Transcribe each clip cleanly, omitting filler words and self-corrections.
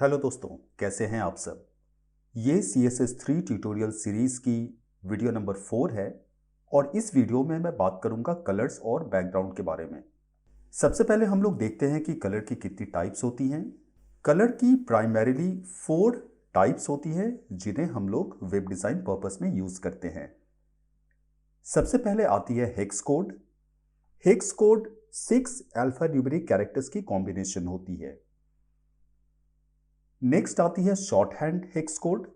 Hello दोस्तों, कैसे हैं आप सब। ये CSS3 ट्यूटोरियल सीरीज की वीडियो नंबर 4 है और इस वीडियो में मैं बात करूंगा कलर्स और बैकग्राउंड के बारे में। सबसे पहले हम लोग देखते हैं कि कलर की कितनी टाइप्स होती हैं। कलर की प्राइमरीली 4 टाइप्स होती हैं जिन्हें हम लोग वेब डिज़ाइन पर्पस में यूज़ करते हैं। सबसे पहले आती है hex code. Hex code 6 alphanumeric characters की कॉम्बिनेशन होती है। नेक्स्ट आती है शॉर्ट हैंड हेक्स कोड।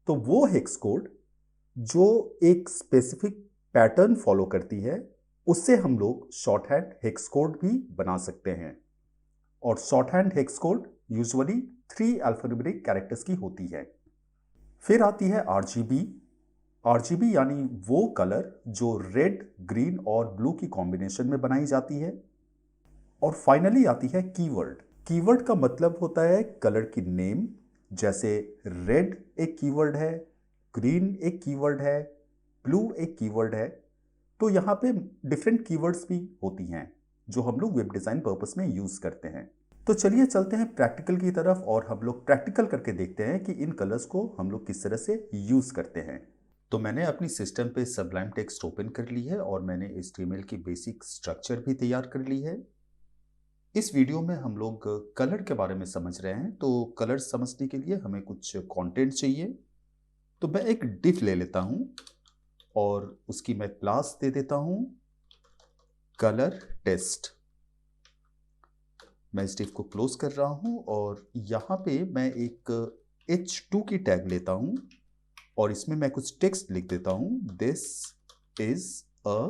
तो वो हेक्स कोड जो एक स्पेसिफिक पैटर्न फॉलो करती है, उससे हम लोग शॉर्ट हैंड हेक्स कोड भी बना सकते हैं। और short hand hex code usually 3 alphanumeric characters की होती है। फिर आती है आरजीबी। आरजीबी यानी वो कलर जो रेड, ग्रीन और ब्लू की कॉम्बिनेशन में बनाई जाती है। और फाइनली आती है कीवर्ड। कीवर्ड का मतलब होता है कलर की नेम, जैसे रेड एक कीवर्ड है, ग्रीन एक कीवर्ड है, ब्लू एक कीवर्ड है। तो यहाँ पे डिफरेंट कीवर्ड्स भी होती हैं जो हम लोग वेब डिज़ाइन पर्पस में यूज़ करते हैं। तो चलिए चलते हैं प्रैक्टिकल की तरफ और हम लोग प्रैक्टिकल करके देखते हैं कि इन कलर्स को हम लोग किस तरह से यूज़ करते हैं। तो मैंने अपनी सिस्टम पे सबलाइम टेक्स्ट ओपन कर ली है और मैंने HTML की बेसिक स्ट्रक्चर भी तैयार कर ली है। इस वीडियो में हम लोग कलर के बारे में समझ रहे हैं, तो कलर समझने के लिए हमें कुछ कंटेंट चाहिए। तो मैं एक डिफ ले लेता हूं और उसकी मैं क्लास दे देता हूं कलर टेस्ट। मैं इस डिफ को क्लोज कर रहा हूं और यहां पे मैं एक H2 की टैग लेता हूं और इसमें मैं कुछ टेक्स्ट लिख देता हूं। This is a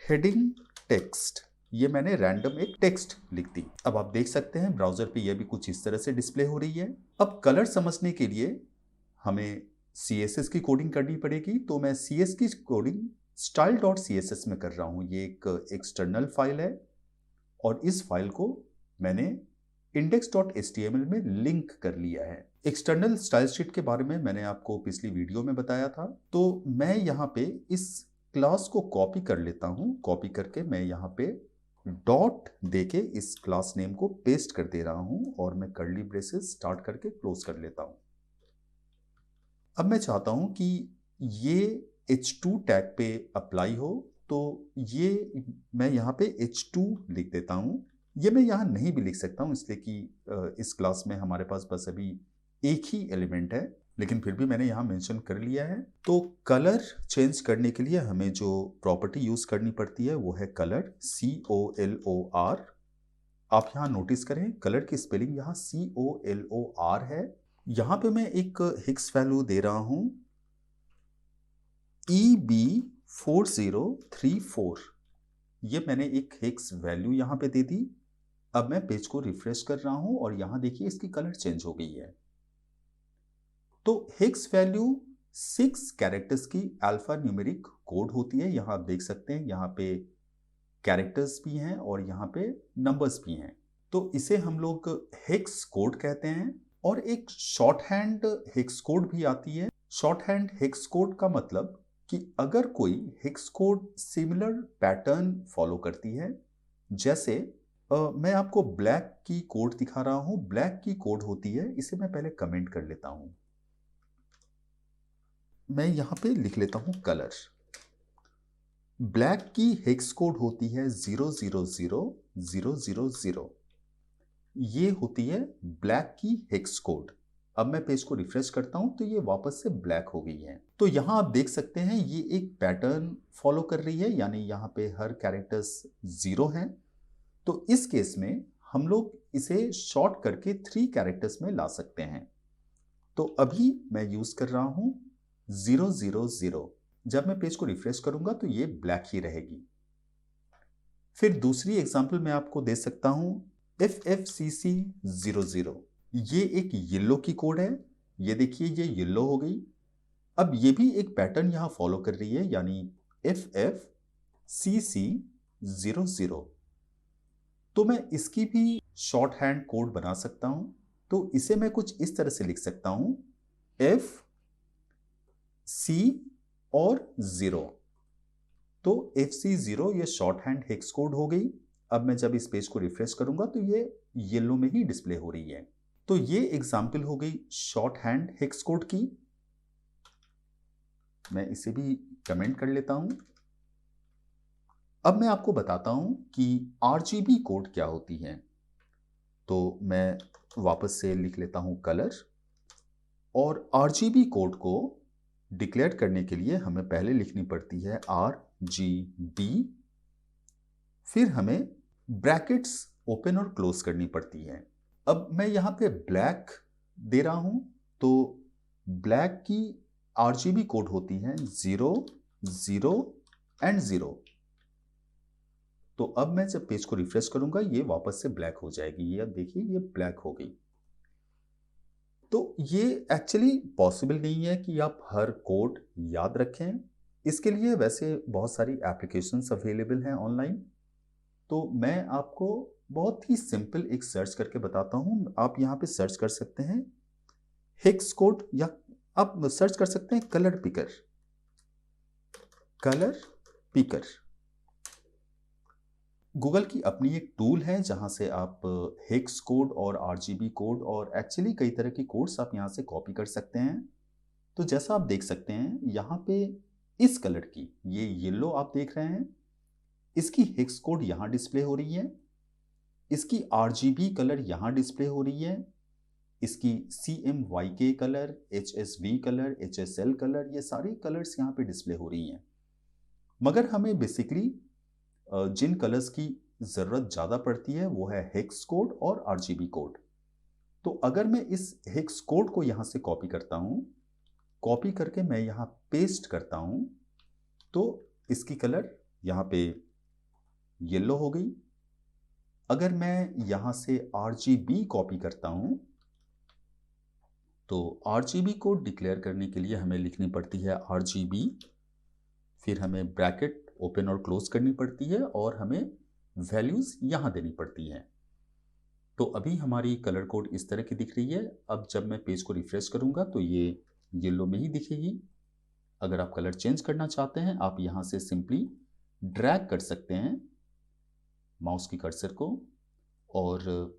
heading text. ये मैंने रैंडम एक टेक्स्ट लिख दी। अब आप देख सकते हैं ब्राउजर पे ये भी कुछ इस तरह से डिस्प्ले हो रही है। अब कलर समझने के लिए हमें CSS की कोडिंग करनी पड़ेगी। तो मैं CS की कोडिंग style.css में कर रहा हूं। ये एक एक्सटर्नल फाइल है और इस फाइल को मैंने index.html में लिंक कर लिया है। एक्सटर्नल स्टाइल शीट के बारे में मैंने आपको पिछली वीडियो में बताया था। तो मैं यहाँ पे इस क्लास को कॉपी कर लेता हूँ। कॉपी करके मैं यहाँ पे डॉट देके इस क्लास नेम को पेस्ट कर दे रहा हूँ और मैं कर्ली ब्रेसेस स्टार्ट करके क्लोज कर लेता हूँ। अब मैं चाहता हूँ कि ये H2 टैग पे अप्लाई हो, तो ये मैं यहाँ पे H2 लिख देता हूँ। ये मैं यहाँ नहीं भी लिख सकता हूँ इसलिए कि इस क्लास में हमारे पास बस अभी एक ही एलिमेंट है, लेकिन फिर भी मैंने यहाँ मेंशन कर लिया है। तो कलर चेंज करने के लिए हमें जो प्रॉपर्टी यूज करनी पड़ती है वो है कलर, COLOR। आप यहाँ नोटिस करें कलर की स्पेलिंग यहाँ COLOR है। यहाँ पे मैं एक हिक्स वैल्यू दे रहा हूँ EB4034। ये मैंने एक हिक्स वैल्यू यहाँ पे दे दी। अब मैं पेज को रिफ्रेश कर रहा हूँ और यहाँ देखिए इसकी कलर चेंज हो गई है। तो हिक्स वैल्यू 6 कैरेक्टर्स की अल्फा न्यूमेरिक कोड होती है। यहाँ आप देख सकते हैं यहाँ पे कैरेक्टर्स भी हैं और यहाँ पे नंबर्स भी हैं। तो इसे हम लोग हेक्स कोड कहते हैं। और एक शॉर्ट हैंड हेक्स कोड भी आती है। शॉर्ट हैंड हेक्स कोड का मतलब कि अगर कोई hex code similar pattern follow करती है, जैसे मैं आपको ब्लैक की कोड दिखा रहा हूं। ब्लैक की कोड होती है, इसे मैं पहले कमेंट कर लेता हूं। मैं यहां पे लिख लेता हूं कलर। ब्लैक की हेक्स कोड होती है 000000। ये होती है ब्लैक की हेक्स कोड। अब मैं पेज को रिफ्रेश करता हूं तो ये वापस से ब्लैक हो गई है। तो यहां आप देख सकते हैं ये एक पैटर्न फॉलो कर रही है, यानी यहां पे हर कैरेक्टर्स 0 हैं। तो इस केस में हम लोग इसे शॉर्ट करके 3 कैरेक्टर्स में ला सकते हैं। तो अभी मैं यूज कर रहा हूं 000। जब मैं पेज को रिफ्रेश करूंगा तो ये ब्लैक ही रहेगी। फिर दूसरी एग्जांपल मैं आपको दे सकता हूं FFCC00। ये एक येलो की कोड है। ये देखिए ये येलो हो गई। अब ये भी एक पैटर्न यहां फॉलो कर रही है, यानी FFCC00। तो मैं इसकी भी शॉर्ट हैंड कोड बना सकता हूं। तो इसे मैं कुछ इस तरह से लिख सकता हूं FC और 0। तो FC0 ये शॉर्ट हैंड हेक्स कोड हो गई। अब मैं जब इस पेज को रिफ्रेश करूंगा तो ये येलो में ही डिस्प्ले हो रही है। तो ये एग्जाम्पल हो गई शॉर्ट हैंड हेक्स कोड की। मैं इसे भी कमेंट कर लेता हूं। अब मैं आपको बताता हूं कि आरजीबी कोड क्या होती है। तो मैं वापस से लिख लेता हूं कलर, और आरजीबी कोड को डिक्लेयर करने के लिए हमें पहले लिखनी पड़ती है RGB, फिर हमें ब्रैकेट्स ओपन और क्लोज करनी पड़ती है। अब मैं यहाँ पे ब्लैक दे रहा हूं, तो ब्लैक की आरजीबी कोड होती है 0 0 एंड 0। तो अब मैं जब पेज को रिफ्रेश करूंगा ये वापस से ब्लैक हो जाएगी। ये अब देखिए ये ब्लैक हो गई। तो ये एक्चुअली पॉसिबल नहीं है कि आप हर कोड याद रखें। इसके लिए वैसे बहुत सारी एप्लीकेशंस अवेलेबल हैं ऑनलाइन। तो मैं आपको बहुत ही सिंपल एक सर्च करके बताता हूं। आप यहाँ पे सर्च कर सकते हैं हेक्स कोड, या आप सर्च कर सकते हैं colour picker. Colour picker Google की अपनी एक टूल है जहां से आप हेक्स कोड और आरजीबी कोड और एक्चुअली कई तरह के कोड्स आप यहां से कॉपी कर सकते हैं। तो जैसा आप देख सकते हैं यहाँ पे इस कलर की, ये येलो आप देख रहे हैं, इसकी हेक्स कोड यहाँ डिस्प्ले हो रही है, इसकी आरजीबी कलर यहाँ डिस्प्ले हो रही है, इसकी CMYK colour, HSV colour, HSL colour, ये सारी कलर्स यहाँ पे डिस्प्ले हो रही हैं। मगर हमें बेसिकली जिन कलर्स की ज़रूरत ज़्यादा पड़ती है वो है हेक्स कोड और RGB कोड। तो अगर मैं इस हेक्स कोड को यहाँ से कॉपी करता हूँ, कॉपी करके मैं यहाँ पेस्ट करता हूँ, तो इसकी कलर यहाँ पे येलो हो गई। अगर मैं यहाँ से RGB कॉपी करता हूँ, तो RGB कोड डिक्लेयर करने के लिए हमें लिखनी पड़ती है RGB, फिर हमें ब्रैकेट ओपन और क्लोज करनी पड़ती है और हमें वैल्यूज यहां देनी पड़ती हैं। तो अभी हमारी कलर कोड इस तरह की दिख रही है। अब जब मैं पेज को रिफ्रेश करूंगा तो ये येलो में ही दिखेगी। अगर आप कलर चेंज करना चाहते हैं आप यहां से सिंपली ड्रैग कर सकते हैं माउस की कर्सर को, और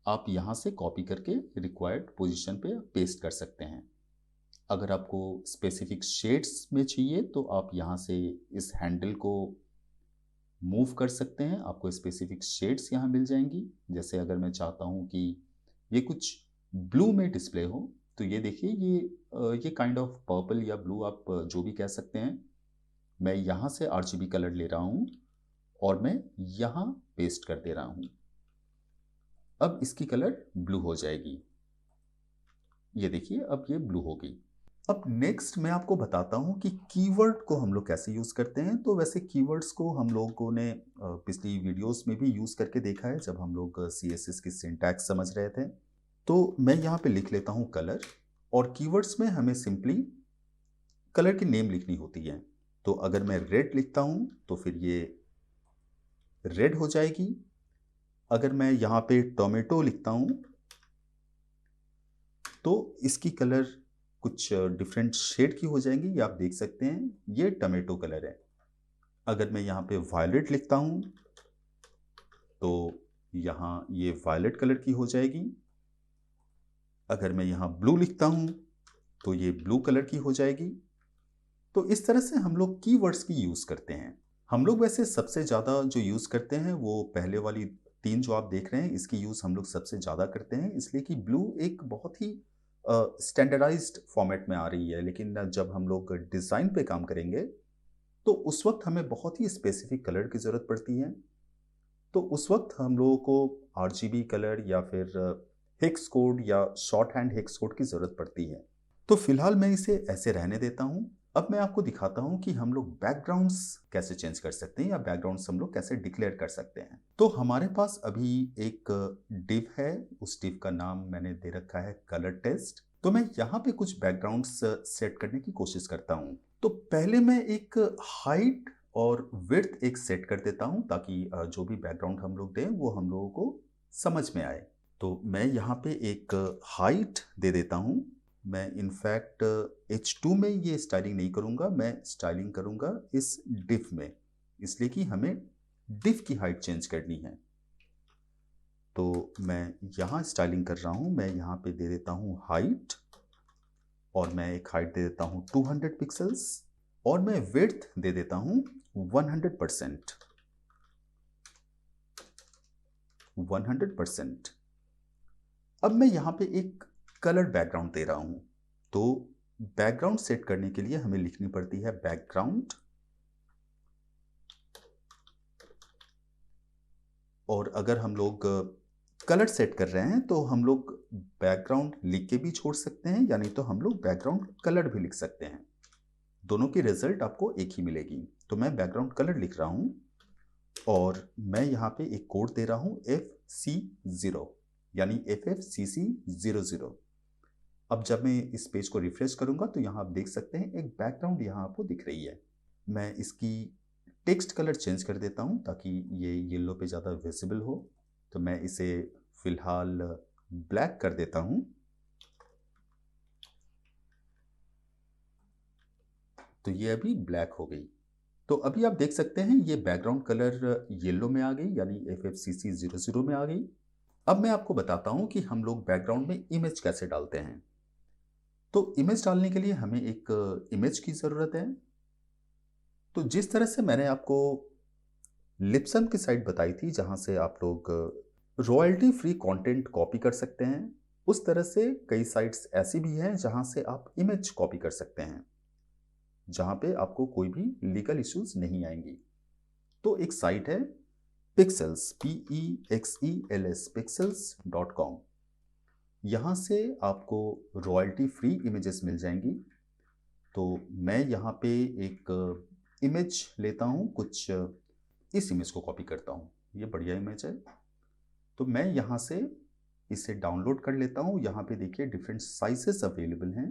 आप यहां से कॉपी करके रिक्वायर्ड पोजीशन पे पेस्ट कर सकते हैं। अगर आपको स्पेसिफिक शेड्स में चाहिए तो आप यहाँ से इस हैंडल को मूव कर सकते हैं, आपको स्पेसिफिक शेड्स यहाँ मिल जाएंगी। जैसे अगर मैं चाहता हूँ कि ये कुछ ब्लू में डिस्प्ले हो, तो ये देखिए ये काइंड ऑफ पर्पल या ब्लू आप जो भी कह सकते हैं। मैं यहाँ से RGB कलर ले रहा हूँ और मैं यहाँ पेस्ट कर दे रहा हूँ। अब इसकी कलर ब्लू हो जाएगी। ये देखिए अब ये ब्लू हो गई। अब नेक्स्ट मैं आपको बताता हूं कि कीवर्ड को हम लोग कैसे यूज़ करते हैं। तो वैसे कीवर्ड्स को हम लोगों ने पिछली वीडियोस में भी यूज़ करके देखा है जब हम लोग CSS की सिंटैक्स समझ रहे थे। तो मैं यहाँ पे लिख लेता हूँ कलर, और कीवर्ड्स में हमें सिंपली कलर की नेम लिखनी होती है। तो अगर मैं रेड लिखता हूँ तो फिर ये रेड हो जाएगी। अगर मैं यहाँ पे टोमेटो लिखता हूँ तो इसकी कलर कुछ डिफरेंट शेड की हो जाएंगी, ये आप देख सकते हैं, ये टमेटो कलर है। अगर मैं यहाँ पे वायलेट लिखता हूँ तो यहाँ ये वायलेट कलर की हो जाएगी। अगर मैं यहाँ ब्लू लिखता हूँ तो ये ब्लू कलर की हो जाएगी। तो इस तरह से हम लोग कीवर्ड्स की यूज़ करते हैं। हम लोग वैसे सबसे ज़्यादा जो यूज़ करते हैं वो पहले वाली 3 जो आप देख रहे हैं, इसकी यूज़ हम लोग सबसे ज़्यादा करते हैं, इसलिए कि ब्लू एक बहुत ही स्टैंडर्डाइज्ड फॉर्मेट में आ रही है। लेकिन जब हम लोग डिज़ाइन पे काम करेंगे तो उस वक्त हमें बहुत ही स्पेसिफिक कलर की ज़रूरत पड़ती है। तो उस वक्त हम लोगों को RGB कलर या फिर हेक्स कोड या शॉर्ट हैंड हेक्स कोड की ज़रूरत पड़ती है। तो फिलहाल मैं इसे ऐसे रहने देता हूँ। अब मैं आपको दिखाता हूँ कि हम लोग बैकग्राउंड्स कैसे चेंज कर सकते हैं या बैकग्राउंड्स हम लोग कैसे डिक्लेयर कर सकते हैं। तो हमारे पास अभी एक डिव है, उस डिव का नाम मैंने दे रखा है कलर टेस्ट। तो मैं यहाँ पे कुछ बैकग्राउंड्स सेट करने की कोशिश करता हूँ। तो पहले मैं एक हाइट और विड्थ एक सेट कर देता हूँ ताकि जो भी बैकग्राउंड हम लोग दें वो हम लोगों को समझ में आए। तो मैं यहाँ पे एक हाइट दे देता हूँ। मैं इनफैक्ट H2 में ये स्टाइलिंग नहीं करूँगा, मैं स्टाइलिंग करूँगा इस डिफ में, इसलिए कि हमें डिफ की हाइट चेंज करनी है। तो मैं यहाँ स्टाइलिंग कर रहा हूँ, मैं यहाँ पे दे देता हूँ हाइट, और मैं एक हाइट दे देता हूँ 200 पिक्सल्स, और मैं विड्थ दे देता हूँ 100%। 100%। अब मैं यहाँ पे एक कलर बैकग्राउंड दे रहा हूँ। तो बैकग्राउंड सेट करने के लिए हमें लिखनी पड़ती है बैकग्राउंड, और अगर हम लोग कलर सेट कर रहे हैं तो हम लोग बैकग्राउंड लिख के भी छोड़ सकते हैं, यानी तो हम लोग बैकग्राउंड कलर भी लिख सकते हैं। दोनों की रिजल्ट आपको एक ही मिलेगी। तो मैं बैकग्राउंड कलर लिख रहा हूँ, और मैं यहाँ पे एक कोड दे रहा हूँ FC0, यानी FFCC00। अब जब मैं इस पेज को रिफ्रेश करूंगा तो यहाँ आप देख सकते हैं एक बैकग्राउंड यहाँ आपको दिख रही है। मैं इसकी टेक्स्ट कलर चेंज कर देता हूँ ताकि ये येलो पे ज़्यादा विजिबल हो। तो मैं इसे फिलहाल ब्लैक कर देता हूँ। तो ये अभी ब्लैक हो गई। तो अभी आप देख सकते हैं ये बैकग्राउंड कलर येलो में आ गई, यानी FFCC00 में आ गई। अब मैं आपको बताता हूँ कि हम लोग बैकग्राउंड में इमेज कैसे डालते हैं। तो इमेज डालने के लिए हमें एक इमेज की ज़रूरत है। तो जिस तरह से मैंने आपको लिप्सन की साइट बताई थी जहाँ से आप लोग रॉयल्टी फ्री कंटेंट कॉपी कर सकते हैं, उस तरह से कई साइट्स ऐसी भी हैं जहाँ से आप इमेज कॉपी कर सकते हैं, जहाँ पे आपको कोई भी लीगल इश्यूज नहीं आएंगी। तो एक साइट है पिक्सेल्स, PEXELS, pixels.com। यहाँ से आपको रॉयल्टी फ्री इमेजेस मिल जाएंगी। तो मैं यहाँ पे एक इमेज लेता हूँ, कुछ इस इमेज को कॉपी करता हूँ। ये बढ़िया इमेज है, तो मैं यहाँ से इसे डाउनलोड कर लेता हूँ। यहाँ पे देखिए डिफरेंट साइजेस अवेलेबल हैं,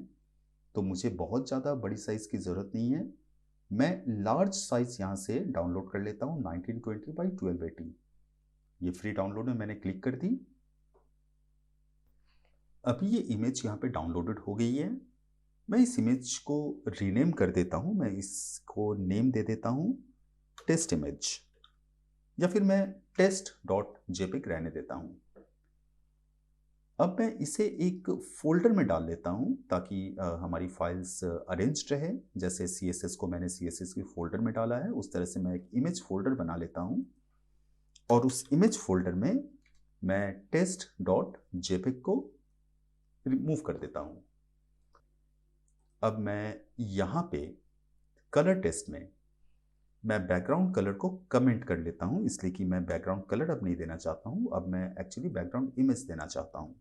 तो मुझे बहुत ज़्यादा बड़ी साइज़ की ज़रूरत नहीं है। मैं लार्ज साइज़ यहाँ से डाउनलोड कर लेता हूँ, 1920 बाई 1280। ये फ्री डाउनलोड में मैंने क्लिक कर दी। अभी ये इमेज यहाँ पे डाउनलोडेड हो गई है। मैं इस इमेज को रीनेम कर देता हूँ। मैं इसको नेम दे देता हूँ टेस्ट इमेज, या फिर मैं test.jpg रहने देता हूँ। अब मैं इसे एक फोल्डर में डाल लेता हूँ ताकि हमारी फाइल्स अरेंज्ड रहे। जैसे CSS को मैंने CSS की फोल्डर में डाला है, उस तरह से मैं एक इमेज फोल्डर बना लेता हूँ, और उस इमेज फोल्डर में मैं test.jpg को रिमूव कर देता हूँ। अब मैं यहाँ पे कलर टेस्ट में मैं बैकग्राउंड कलर को कमेंट कर लेता हूँ, इसलिए कि मैं बैकग्राउंड कलर अब नहीं देना चाहता हूँ, अब मैं एक्चुअली बैकग्राउंड इमेज देना चाहता हूँ।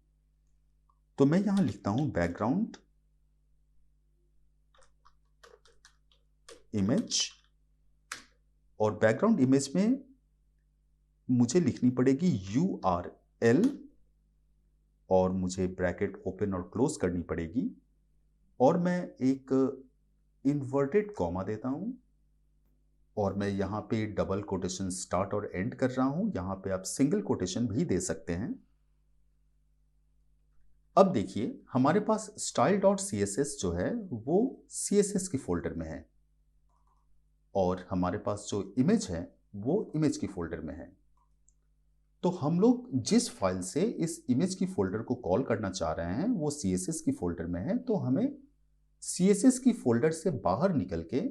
तो मैं यहाँ लिखता हूँ बैकग्राउंड इमेज, और बैकग्राउंड इमेज में मुझे लिखनी पड़ेगी URL, और मुझे ब्रैकेट ओपन और क्लोज करनी पड़ेगी, और मैं एक इन्वर्टेड कॉमा देता हूँ, और मैं यहाँ पे डबल कोटेशन स्टार्ट और एंड कर रहा हूँ। यहाँ पे आप सिंगल कोटेशन भी दे सकते हैं। अब देखिए हमारे पास style.css जो है वो CSS की फोल्डर में है, और हमारे पास जो इमेज है वो इमेज की फोल्डर में है। तो हम लोग जिस फाइल से इस इमेज की फोल्डर को कॉल करना चाह रहे हैं वो CSS की फोल्डर में है, तो हमें CSS की फोल्डर से बाहर निकल के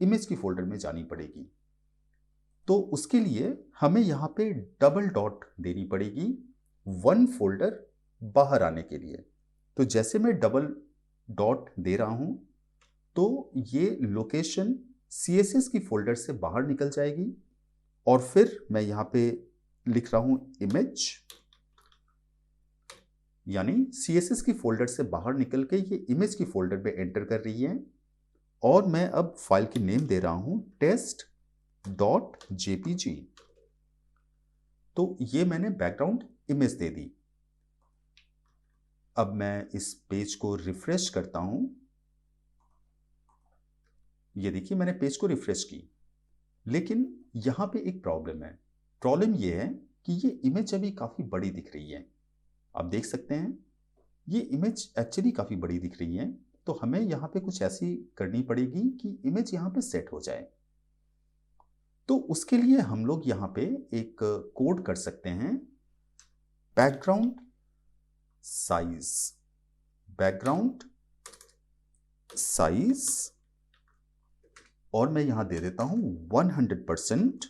इमेज की फोल्डर में जानी पड़ेगी। तो उसके लिए हमें यहाँ पे डबल डॉट देनी पड़ेगी वन फोल्डर बाहर आने के लिए। तो जैसे मैं डबल डॉट दे रहा हूँ तो ये लोकेशन CSS की फोल्डर से बाहर निकल जाएगी, और फिर मैं यहाँ पे लिख रहा हूँ इमेज, यानी CSS की फोल्डर से बाहर निकल के ये इमेज की फोल्डर में एंटर कर रही है, और मैं अब फाइल की नेम दे रहा हूँ test.jpg। तो ये मैंने बैकग्राउंड इमेज दे दी। अब मैं इस पेज को रिफ्रेश करता हूं। ये देखिए मैंने पेज को रिफ्रेश की, लेकिन यहां पे एक प्रॉब्लम है। प्रॉब्लम ये है कि ये इमेज अभी काफी बड़ी दिख रही है। आप देख सकते हैं ये इमेज एक्चुअली काफी बड़ी दिख रही है। तो हमें यहाँ पे कुछ ऐसी करनी पड़ेगी कि इमेज यहाँ पे सेट हो जाए। तो उसके लिए हम लोग यहाँ पे एक कोड कर सकते हैं, बैकग्राउंड साइज, बैकग्राउंड साइज, और मैं यहां दे देता हूं 100%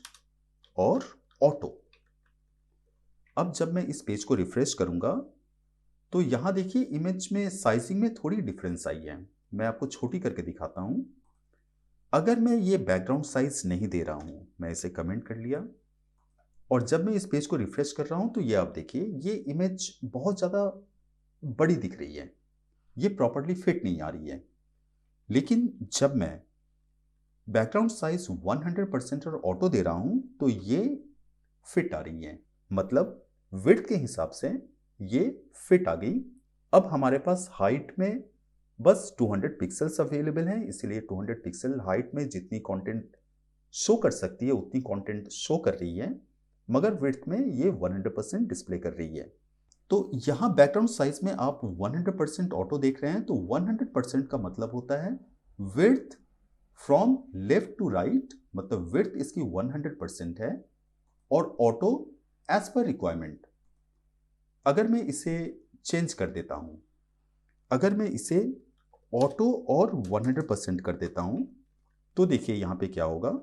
और ऑटो। अब जब मैं इस पेज को रिफ्रेश करूंगा तो यहां देखिए इमेज में साइजिंग में थोड़ी डिफरेंस आई है। मैं आपको छोटी करके दिखाता हूं। अगर मैं ये बैकग्राउंड साइज नहीं दे रहा हूं, मैं इसे कमेंट कर लिया, और जब मैं इस पेज को रिफ्रेश कर रहा हूं तो ये आप देखिए ये इमेज बहुत ज़्यादा बड़ी दिख रही है, ये प्रॉपर्ली फिट नहीं आ रही है। लेकिन जब मैं बैकग्राउंड साइज 100% और ऑटो दे रहा हूं तो ये फिट आ रही है, मतलब विड्थ के हिसाब से ये फिट आ गई। अब हमारे पास हाइट में बस 200 पिक्सल्स अवेलेबल हैं, इसलिए 200 पिक्सल हाइट में जितनी कंटेंट शो कर सकती है उतनी कंटेंट शो कर रही है, मगर विड्थ में ये 100% डिस्प्ले कर रही है। तो यहाँ बैकग्राउंड साइज में आप 100% ऑटो देख रहे हैं, तो 100% का मतलब होता है width from left to right, मतलब विड्थ इसकी 100% है, और ऑटो एज पर रिक्वायरमेंट। अगर मैं इसे चेंज कर देता हूं, अगर मैं इसे ऑटो और 100% कर देता हूं, तो देखिए यहां पे क्या होगा।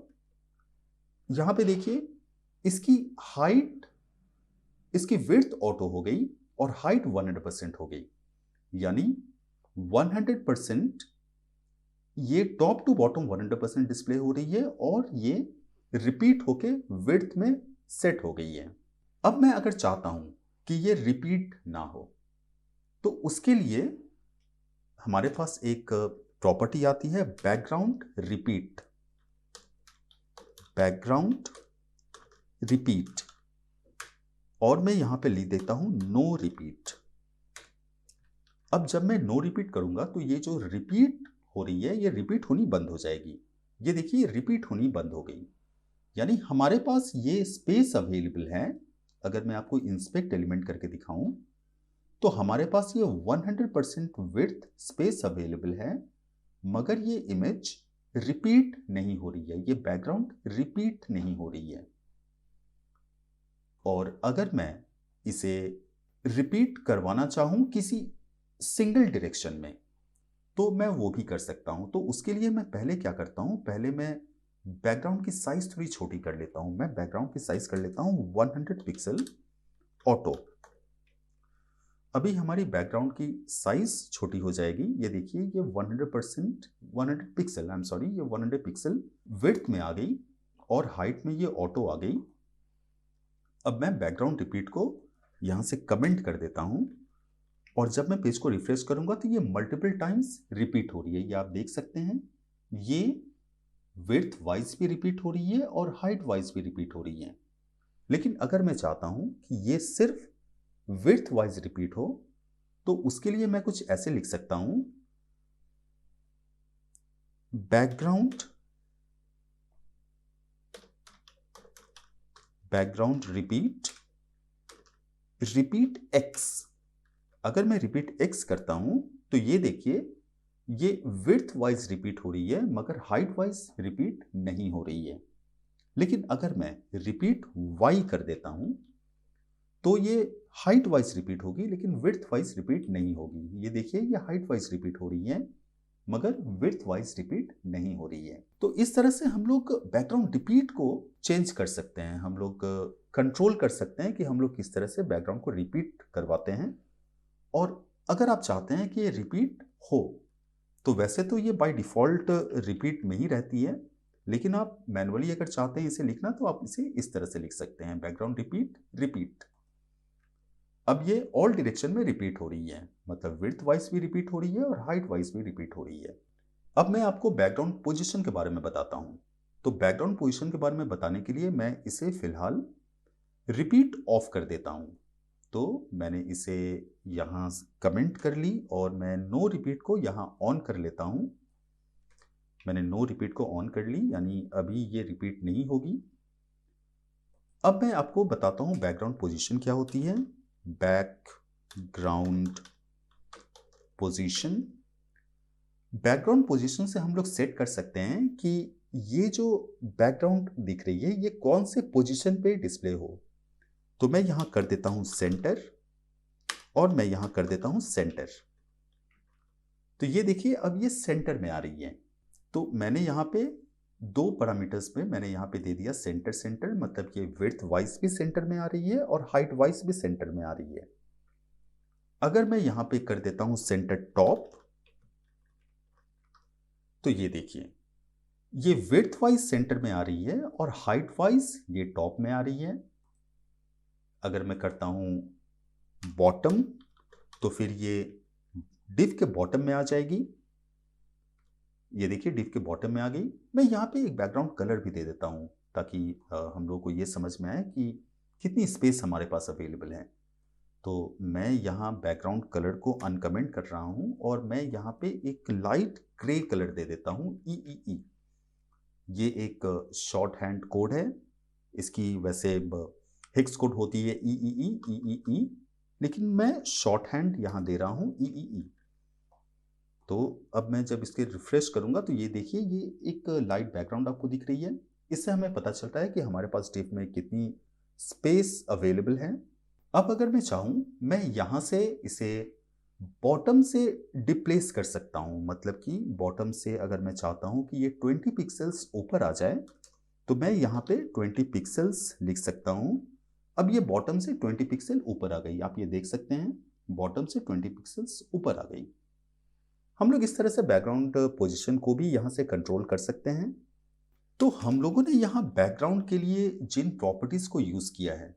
यहां पे देखिए इसकी हाइट, इसकी विड्थ ऑटो हो गई और हाइट 100% हो गई, यानी 100% ये टॉप टू बॉटम 100% डिस्प्ले हो रही है और ये रिपीट होके विड्थ में सेट हो गई है। अब मैं अगर चाहता हूं कि ये रिपीट ना हो, तो उसके लिए हमारे पास एक प्रॉपर्टी आती है, बैकग्राउंड रिपीट, बैकग्राउंड रिपीट, और मैं यहां पे लिख देता हूं नो रिपीट। अब जब मैं नो रिपीट करूंगा तो ये जो रिपीट हो रही है ये रिपीट होनी बंद हो जाएगी। ये देखिए रिपीट होनी बंद हो गई, यानी हमारे पास ये स्पेस अवेलेबल है। अगर मैं आपको इंस्पेक्ट एलिमेंट करके दिखाऊं तो हमारे पास ये 100% विड्थ स्पेस अवेलेबल है, मगर ये इमेज रिपीट नहीं हो रही है, ये बैकग्राउंड रिपीट नहीं हो रही है। और अगर मैं इसे रिपीट करवाना चाहूं किसी सिंगल डायरेक्शन में, तो मैं वो भी कर सकता हूं। तो उसके लिए मैं पहले क्या करता हूं, पहले मैं बैकग्राउंड की साइज थोड़ी छोटी कर लेता हूं। मैं बैकग्राउंड की साइज कर लेता हूं 100 पिक्सल ऑटो। अभी हमारी बैकग्राउंड की साइज छोटी हो जाएगी। ये देखिए ये 100% 100 पिक्सल, आई एम सॉरी, ये 100 पिक्सल विड्थ में आ गई और हाइट में ये ऑटो आ गई। अब मैं बैकग्राउंड रिपीट को यहां से कमेंट कर देता हूं, और जब मैं पेज को रिफ्रेश करूंगा तो ये मल्टीपल टाइम्स रिपीट हो रही है। ये आप देख सकते हैं, ये विड्थ वाइज भी रिपीट हो रही है और हाइट वाइज भी रिपीट हो रही है। लेकिन अगर मैं चाहता हूं कि ये सिर्फ विड्थ वाइज रिपीट हो, तो उसके लिए मैं कुछ ऐसे लिख सकता हूं, बैकग्राउंड रिपीट, रिपीट एक्स। अगर मैं रिपीट एक्स करता हूं तो ये देखिए ये विड्थ वाइज रिपीट हो रही है, मगर हाइट वाइज रिपीट नहीं हो रही है। लेकिन अगर मैं रिपीट वाई कर देता हूं तो ये हाइट वाइज रिपीट होगी, लेकिन विड्थ वाइज रिपीट नहीं होगी। ये देखिए ये हाइट वाइज रिपीट हो रही है, मगर विड्थ वाइज रिपीट नहीं हो रही है। तो इस तरह से हम लोग बैकग्राउंड रिपीट को चेंज कर सकते हैं, हम लोग कंट्रोल कर सकते हैं कि हम लोग किस तरह से बैकग्राउंड को रिपीट करवाते हैं। और अगर आप चाहते हैं कि ये रिपीट हो, तो वैसे तो ये बाय डिफॉल्ट रिपीट में ही रहती है, लेकिन आप मैनुअली अगर चाहते हैं इसे लिखना तो आप इसे इस तरह से लिख सकते हैं, बैकग्राउंड रिपीट रिपीट। अब ये ऑल डायरेक्शन में रिपीट हो रही है, मतलब विड्थ वाइज भी रिपीट हो रही है और हाइट वाइज भी रिपीट हो रही है। अब मैं आपको बैकग्राउंड पोजीशन के बारे में बताता हूं। तो बैकग्राउंड पोजीशन के बारे में बताने के लिए मैं इसे फिलहाल रिपीट ऑफ कर देता हूं। तो मैंने इसे यहां कमेंट कर ली और मैं नो रिपीट को यहां ऑन कर लेता हूं। मैंने नो रिपीट को ऑन कर ली, यानी अभी ये रिपीट नहीं होगी। अब मैं आपको बताता हूं बैकग्राउंड पोजीशन क्या होती है। बैकग्राउंड पोजीशन, बैकग्राउंड पोजीशन से हम लोग सेट कर सकते हैं कि ये जो बैकग्राउंड दिख रही है ये कौन से पोजीशन पे डिस्प्ले हो। तो मैं यहां कर देता हूं सेंटर और मैं यहां कर देता हूं सेंटर। तो ये देखिए अब ये सेंटर में आ रही है। तो मैंने यहाँ पे दो पैरामीटर्स में मैंने यहाँ पे दे दिया सेंटर सेंटर, मतलब ये विड्थ वाइज भी सेंटर में आ रही है और हाइट वाइज भी सेंटर में आ रही है। अगर मैं यहाँ पे कर देता हूं सेंटर टॉप, तो ये देखिए ये विड्थ वाइज सेंटर में आ रही है और हाइट वाइज ये टॉप में आ रही है। अगर मैं करता हूं बॉटम, तो फिर ये डिव के बॉटम में आ जाएगी। ये देखिए डिव के बॉटम में आ गई। मैं यहाँ पे एक बैकग्राउंड कलर भी दे देता हूँ ताकि हम लोगों को ये समझ में आए कि कितनी स्पेस हमारे पास अवेलेबल है। तो मैं यहाँ बैकग्राउंड कलर को अनकमेंट कर रहा हूँ और मैं यहाँ पे एक लाइट ग्रे कलर दे देता हूँ ई। ये एक शॉर्ट हैंड कोड है, इसकी वैसे हेक्स कोड होती है ई, लेकिन मैं शॉर्ट हैंड यहाँ दे रहा हूँ ई। तो अब मैं जब इसके रिफ्रेश करूंगा तो ये देखिए ये एक लाइट बैकग्राउंड आपको दिख रही है। इससे हमें पता चलता है कि हमारे पास डिव में कितनी स्पेस अवेलेबल है। अब अगर मैं चाहूं मैं यहां से इसे बॉटम से डिप्लेस कर सकता हूं, मतलब कि बॉटम से अगर मैं चाहता हूं कि ये 20 पिक्सल्स ऊपर आ जाए तो मैं यहाँ पे 20 पिक्सल्स लिख सकता हूं। अब ये बॉटम से 20 पिक्सल ऊपर आ गई, आप ये देख सकते हैं बॉटम से 20 पिक्सल्स ऊपर आ गई। हम लोग इस तरह से बैकग्राउंड पोजीशन को भी यहाँ से कंट्रोल कर सकते हैं। तो हम लोगों ने यहाँ बैकग्राउंड के लिए जिन प्रॉपर्टीज को यूज किया है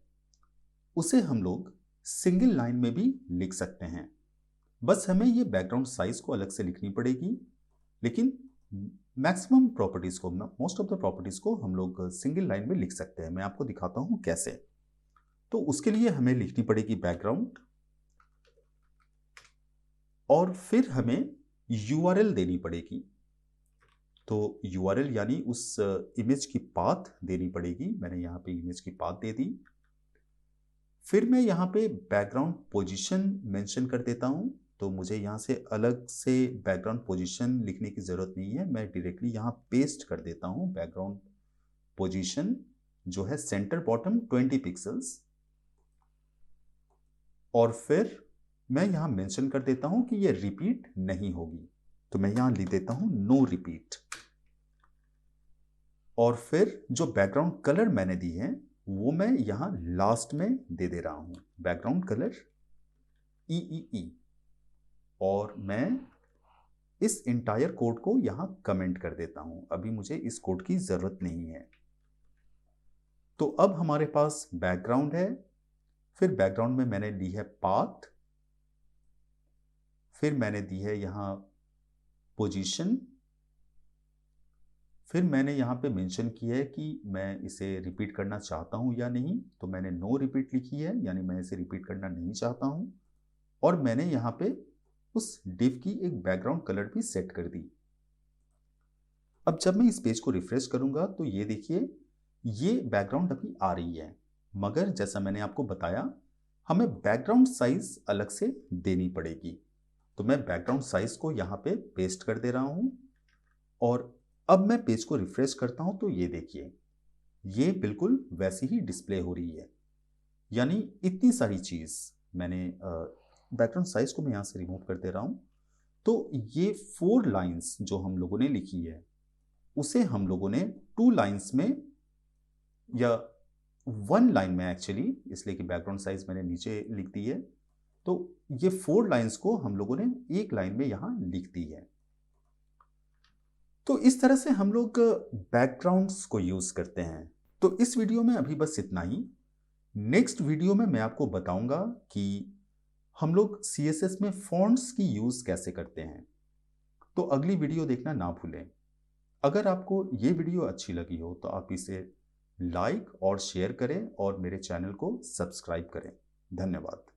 उसे हम लोग सिंगल लाइन में भी लिख सकते हैं। बस हमें ये बैकग्राउंड साइज को अलग से लिखनी पड़ेगी, लेकिन मैक्सिमम प्रॉपर्टीज को, मोस्ट ऑफ द प्रॉपर्टीज को हम लोग सिंगल लाइन में लिख सकते हैं। मैं आपको दिखाता हूं कैसे। तो उसके लिए हमें लिखनी पड़ेगी बैकग्राउंड और फिर हमें URL देनी पड़ेगी। तो URL यानी उस इमेज की पाथ देनी पड़ेगी। मैंने यहाँ पे इमेज की पाथ दे दी। फिर मैं यहाँ पे बैकग्राउंड पोजीशन मेंशन कर देता हूँ। तो मुझे यहाँ से अलग से बैकग्राउंड पोजीशन लिखने की ज़रूरत नहीं है, मैं डायरेक्टली यहाँ पेस्ट कर देता हूँ बैकग्राउंड पोजीशन जो है सेंटर बॉटम 20 पिक्सल्स। और फिर मैं यहाँ मेंशन कर देता हूँ कि ये रिपीट नहीं होगी, तो मैं यहाँ लिख देता हूँ नो रिपीट। और फिर जो बैकग्राउंड कलर मैंने दी है वो मैं यहां लास्ट में दे रहा हूं, बैकग्राउंड कलर ई। और मैं इस इंटायर कोड को यहां कमेंट कर देता हूं, अभी मुझे इस कोड की जरूरत नहीं है। तो अब हमारे पास बैकग्राउंड है। फिर बैकग्राउंड में मैंने दी है पाथ, फिर मैंने दी है यहां पोजीशन, फिर मैंने यहाँ पे मेंशन किया है कि मैं इसे रिपीट करना चाहता हूँ या नहीं। तो मैंने नो रिपीट लिखी है, यानी मैं इसे रिपीट करना नहीं चाहता हूँ। और मैंने यहाँ पे उस डिव की एक बैकग्राउंड कलर भी सेट कर दी। अब जब मैं इस पेज को रिफ्रेश करूंगा तो ये देखिए ये बैकग्राउंड अभी आ रही है, मगर जैसा मैंने आपको बताया हमें बैकग्राउंड साइज अलग से देनी पड़ेगी। तो मैं बैकग्राउंड साइज को यहाँ पे पेस्ट कर दे रहा हूँ और अब मैं पेज को रिफ्रेश करता हूं तो ये देखिए ये बिल्कुल वैसी ही डिस्प्ले हो रही है। यानी इतनी सारी चीज मैंने बैकग्राउंड साइज को मैं यहां से रिमूव कर दे रहा हूं। तो ये 4 लाइंस जो हम लोगों ने लिखी है उसे हम लोगों ने 2 लाइंस में या 1 लाइन में एक्चुअली, इसलिए कि बैकग्राउंड साइज मैंने नीचे लिख दी है, तो ये 4 लाइंस को हम लोगों ने एक लाइन में यहां लिख दी है। तो इस तरह से हम लोग बैकग्राउंड्स को यूज करते हैं। तो इस वीडियो में अभी बस इतना ही। नेक्स्ट वीडियो में मैं आपको बताऊंगा कि हम लोग CSS में फॉन्ट्स की यूज कैसे करते हैं। तो अगली वीडियो देखना ना भूलें। अगर आपको ये वीडियो अच्छी लगी हो तो आप इसे लाइक और शेयर करें और मेरे चैनल को सब्सक्राइब करें। धन्यवाद।